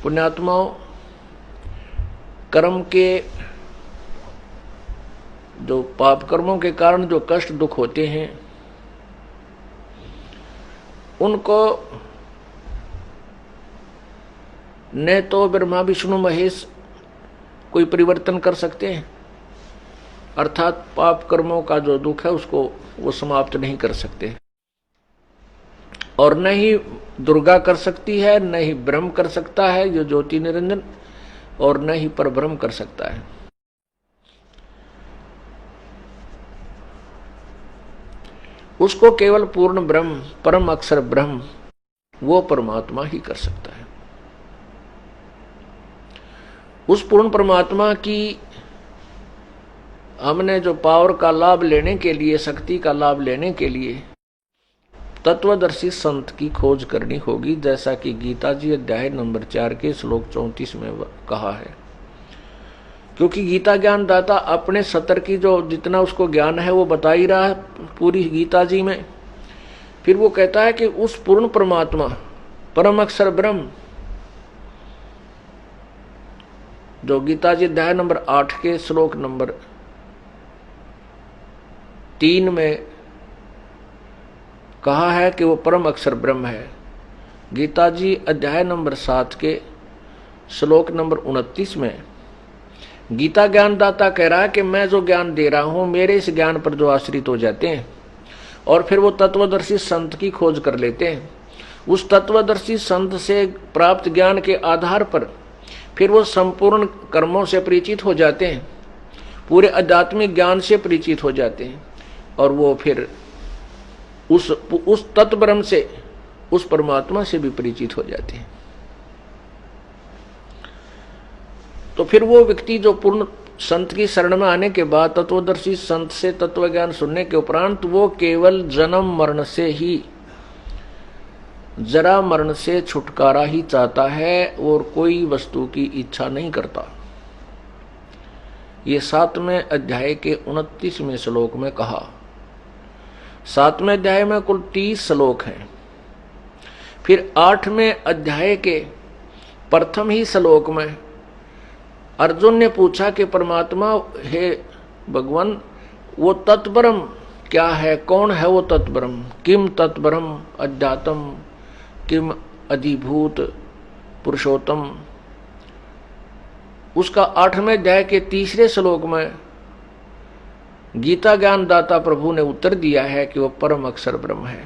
पुण्यात्माओं, कर्म के जो पाप कर्मों के कारण जो कष्ट दुख होते हैं उनको न तो ब्रह्मा विष्णु महेश कोई परिवर्तन कर सकते हैं, अर्थात पाप कर्मों का जो दुख है उसको वो समाप्त नहीं कर सकते, और न ही दुर्गा कर सकती है, न ही ब्रह्म कर सकता है जो ज्योति निरंजन, और न ही परब्रह्म कर सकता है। उसको केवल पूर्ण ब्रह्म, परम अक्षर ब्रह्म, वो परमात्मा ही कर सकता है। उस पूर्ण परमात्मा की हमने जो पावर का लाभ लेने के लिए, शक्ति का लाभ लेने के लिए तत्वदर्शी संत की खोज करनी होगी, जैसा कि गीता जी अध्याय नंबर 4 के श्लोक 34 में कहा है। क्योंकि गीता ज्ञान दाता अपने सतर की जो जितना उसको ज्ञान है वो बता ही रहा है पूरी गीता जी में। फिर वो कहता है कि उस पूर्ण परमात्मा परम अक्षर ब्रह्म, जो गीता जी अध्याय नंबर 8 के श्लोक नंबर 3 में कहा है कि वो परम अक्षर ब्रह्म है। गीता जी अध्याय नंबर 7 के श्लोक नंबर 29 में गीता ज्ञानदाता कह रहा है कि मैं जो ज्ञान दे रहा हूं मेरे इस ज्ञान पर जो आश्रित हो जाते हैं और फिर वो तत्वदर्शी संत की खोज कर लेते हैं, उस तत्वदर्शी संत से प्राप्त ज्ञान के आधार पर फिर वो संपूर्ण कर्मों से परिचित हो जाते हैं, पूरे आध्यात्मिक ज्ञान से परिचित हो जाते हैं, और वो फिर उस तत्व ब्रह्म से, उस परमात्मा से भी परिचित हो जाते हैं। तो फिर वो व्यक्ति जो पूर्ण संत की शरण में आने के बाद तत्वदर्शी संत से तत्व ज्ञान सुनने के उपरांत वो केवल जन्म मरण से ही, जरा मरण से छुटकारा ही चाहता है और कोई वस्तु की इच्छा नहीं करता। ये 7वें अध्याय के 29वें श्लोक में कहा। 7वें अध्याय में कुल 30 श्लोक हैं। फिर 8वें अध्याय के प्रथम ही श्लोक में अर्जुन ने पूछा कि परमात्मा, हे भगवान, वो तत्ब्रह्म क्या है, कौन है वो तत्ब्रह्म? किम तत्ब्रह्म अध्यात्म किम अधिभूत पुरुषोत्तम। उसका 8वें अध्याय के 3 श्लोक में गीता ज्ञान दाता प्रभु ने उत्तर दिया है कि वो परम अक्षर ब्रह्म है।